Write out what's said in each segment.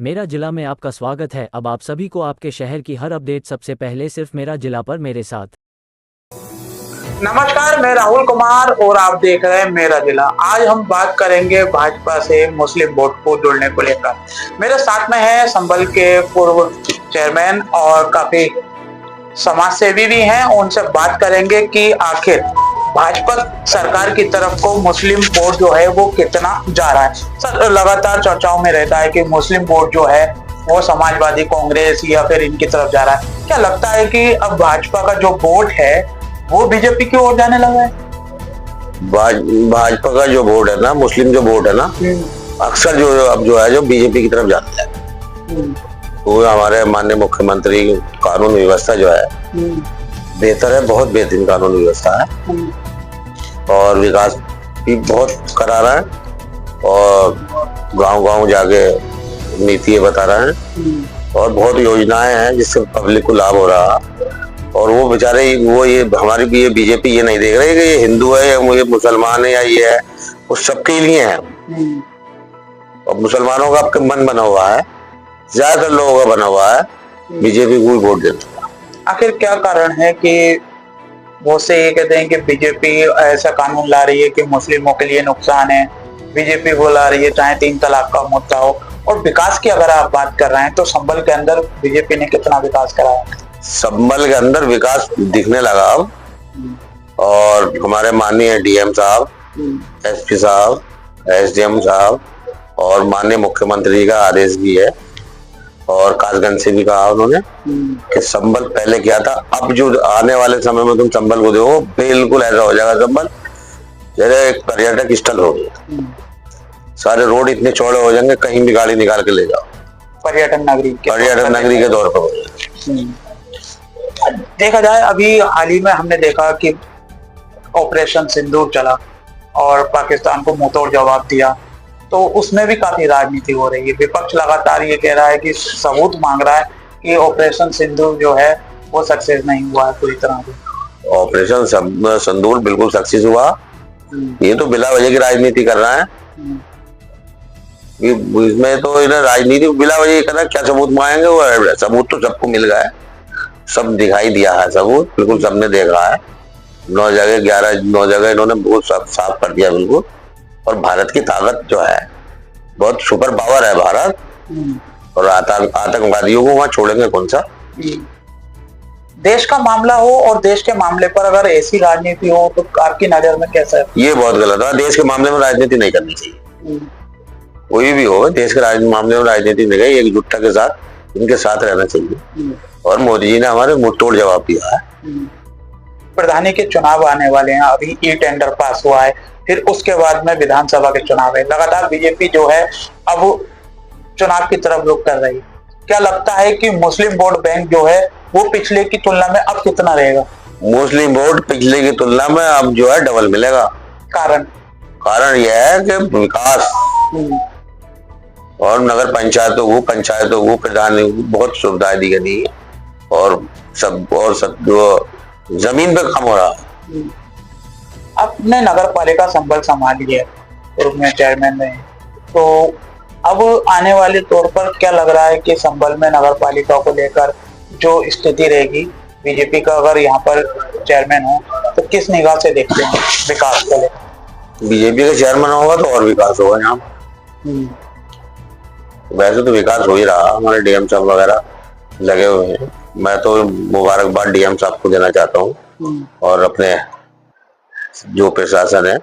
मेरा जिला में आपका स्वागत है। अब आप सभी को आपके शहर की हर अपडेट सबसे पहले सिर्फ मेरा जिला पर मेरे साथ। नमस्कार, मैं राहुल कुमार और आप देख रहे हैं मेरा जिला। आज हम बात करेंगे भाजपा से मुस्लिम वोट को जोड़ने को लेकर। मेरे साथ में है संभल के पूर्व चेयरमैन और काफी समाज सेवी भी हैं। उनसे बात करेंगे कि आखिर भाजपा सरकार की तरफ को मुस्लिम वोट जो है वो कितना जा रहा है। सर, लगातार चर्चाओं में रहता है कि मुस्लिम वोट जो है वो समाजवादी कांग्रेस या फिर इनकी तरफ जा रहा है। क्या लगता है कि अब भाजपा का जो वोट है वो बीजेपी की ओर जाने लगा है? भाजपा का जो वोट है ना, मुस्लिम जो वोट है ना, अक्सर जो है जो बीजेपी की तरफ जाता है। तो हमारे माननीय मुख्यमंत्री कानून व्यवस्था जो है बेहतर है, बहुत बेहतरीन कानून व्यवस्था है और विकास भी बहुत करा रहा है और गांव-गांव जाके नीति बता रहे हैं और बहुत योजनाएं हैं जिससे पब्लिक को लाभ हो रहा है। और वो बेचारे ये हमारी भी ये बीजेपी ये नहीं देख रही कि ये हिंदू है या ये मुसलमान है या ये है, वो सबके लिए है। और मुसलमानों का आपका मन बना हुआ है, ज्यादातर लोगों का बना हुआ है बीजेपी को वोट देना। आखिर क्या कारण है कि वो से ये कहते हैं कि बीजेपी ऐसा कानून ला रही है कि मुस्लिमों के लिए नुकसान है, बीजेपी वो ला रही है चाहे 3 तलाक का मुद्दा हो। और विकास की अगर आप बात कर रहे हैं तो संभल के अंदर बीजेपी ने कितना विकास कराया? संभल के अंदर विकास दिखने लगा अब और हमारे माननीय डीएम साहब, एसपी साहब, एसडीएम साहब और माननीय मुख्यमंत्री का आदेश भी है और कासगंज से भी कहा उन्होंने कि संभल पहले क्या था, अब जो आने वाले समय में तुम संभल को देखो बिल्कुल ऐसा हो जाएगा संभल जैसे एक पर्यटक स्थल हो गया। सारे रोड इतने चौड़े हो जाएंगे, कहीं भी गाड़ी निकाल के ले जाओ, पर्यटन नगरी के तौर पर। देखा जाए अभी हाल ही में हमने देखा कि ऑपरेशन सिंदूर चला और पाकिस्तान को मुंहतोड़ जवाब दिया, तो उसमें भी काफी राजनीति हो रही है। विपक्ष लगातार ये कह रहा है कि सबूत मांग रहा है कि ऑपरेशन सिंदूर जो है वो सक्सेस नहीं हुआ है पूरी तरह से। ऑपरेशन सिंदूर बिल्कुल सक्सेस हुआ, ये तो बिला वजह की राजनीति कर रहा है। इसमें तो इन्हें राजनीति बिला वजह कर रहा है, क्या सबूत मांगेंगे? वो सबूत तो सबको मिल गया है, सब दिखाई दिया है, सबूत बिल्कुल सबने देखा है। 9 जगह इन्होंने बहुत साफ कर दिया बिल्कुल। और भारत की ताकत जो है बहुत सुपर पावर है भारत, और आतंकवादियों को वहां छोड़ेंगे कौन सा? देश का मामला हो और देश के मामले पर अगर ऐसी राजनीति हो तो आपकी नजर में कैसा है? ये बहुत गलत है। देश के मामले में राजनीति नहीं करनी चाहिए, कोई भी हो। देश के मामले में राजनीति नहीं करनी, एकजुटता के साथ इनके साथ रहना चाहिए। और मोदी जी ने हमारे मुंहतोड़ जवाब दिया है। प्रधानी के चुनाव आने वाले हैं, अभी ई टेंडर पास हुआ है, फिर उसके बाद में विधानसभा के चुनाव है। लगातार बीजेपी जो है अब चुनाव की तरफ रुख कर रही है। क्या लगता है कि मुस्लिम वोट बैंक जो है वो पिछले की तुलना में अब कितना रहेगा? मुस्लिम वोट पिछले की तुलना में अब जो है डबल मिलेगा। कारण यह है कि विकास और नगर पंचायतों को प्रधान बहुत सुविधाएं दी गई है और सब जो जमीन पे काम हो रहा है। अपने नगर पालिका संभल संभाली है, पूर्व में चेयरमैन रहे, तो अब आने वाले तौर पर क्या लग रहा है कि संभल में नगर पालिका को लेकर जो स्थिति रहेगी, बीजेपी का अगर यहाँ पर चेयरमैन हो तो किस निगाह से देखते हैं विकास को लेकर? बीजेपी का चेयरमैन होगा तो और विकास होगा यहाँ। वैसे तो विकास हो ही रहा, हमारे डीएम साहब वगैरह लगे हुए हैं। मैं तो मुबारकबाद डीएम साहब को देना चाहता हूँ और अपने जो प्रशासन है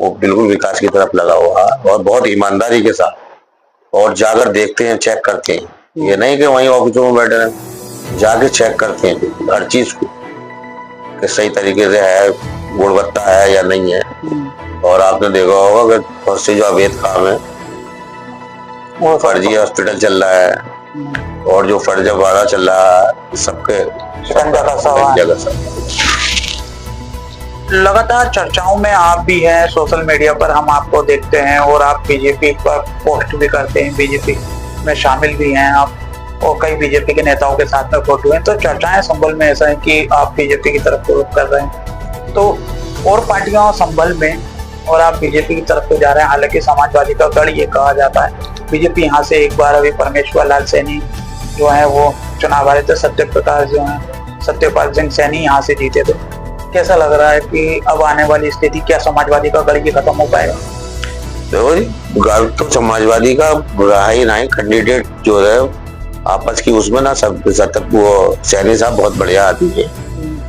वो बिल्कुल विकास की तरफ लगा हुआ है और बहुत ईमानदारी के साथ और जाकर देखते हैं, चेक करते हैं। ये नहीं कि वहीं ऑफिसों में बैठे हैं, जाके चेक करते हैं हर चीज को कि सही तरीके से है, गुणवत्ता है या नहीं है। और आपने देखा होगा कि बहुत से जो अवैध काम है, वो फर्जी हॉस्पिटल चल रहा है और जो फर्जीवाड़ा चल रहा है सबके लगातार चर्चाओं में आप भी हैं, सोशल मीडिया पर हम आपको देखते हैं और आप बीजेपी पर पोस्ट भी करते हैं, बीजेपी में शामिल भी हैं आप और कई बीजेपी के नेताओं के साथ में फोटो हैं। तो चर्चाएं संभल में ऐसा है कि आप बीजेपी की तरफ रुख कर रहे हैं, तो और पार्टियां संभल में और आप बीजेपी की तरफ को जा रहे हैं। हालांकि समाजवादी का गढ़ ये कहा जाता है बीजेपी यहाँ से एक बार अभी परमेश्वर लाल सैनी जो है वो चुनाव हारे थे, सत्यपाल सिंह सैनी यहाँ से जीते थे। कैसा लग रहा है कि अब आने वाली स्थिति, क्या समाजवादी का गढ़ खत्म हो पाएगा? देखो जी, गढ़ तो समाजवादी का रहा ही नहीं। कैंडिडेट जो है आपस की उसमें ना सब तक वो सैनी साहब बहुत बढ़िया आदमी है।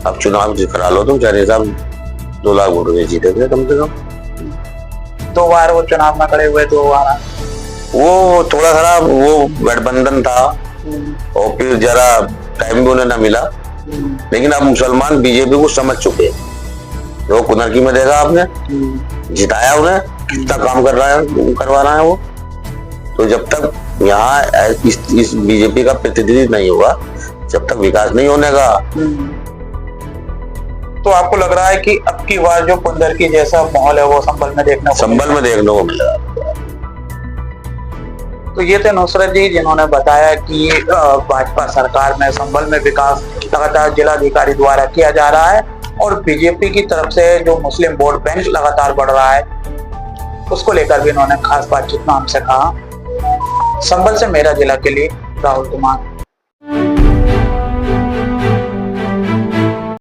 अब चुनाव करा लो तुम, सैनी साहब 2 लाख वोटों में जीते थे कम से कम। 2 बार वो चुनाव में खड़े हुए, 2 बार वो थोड़ा खराब वो गठबंधन था और फिर जरा टाइम भी उन्हें ना मिला। लेकिन अब मुसलमान बीजेपी को समझ चुके हैं। लोग कुनरकी में देखा आपने, जिताया उन्हें, कितना काम करवा रहा है वो। तो जब तक यहाँ इस बीजेपी का प्रतिनिधि नहीं होगा, जब तक विकास नहीं होने का। तो आपको लग रहा है कि अब की बार जो कुंदरकी जैसा माहौल है वो संभल में देखने को मिलेगा। तो ये थे नुसरत जी, जिन्होंने बताया कि भाजपा सरकार में संभल में विकास लगातार जिलाधिकारी द्वारा किया जा रहा है और बीजेपी की तरफ से जो मुस्लिम वोट बैंक लगातार बढ़ रहा है उसको लेकर भी इन्होंने खास बातचीत में हमसे कहा। संभल से मेरा जिला के लिए राहुल कुमार।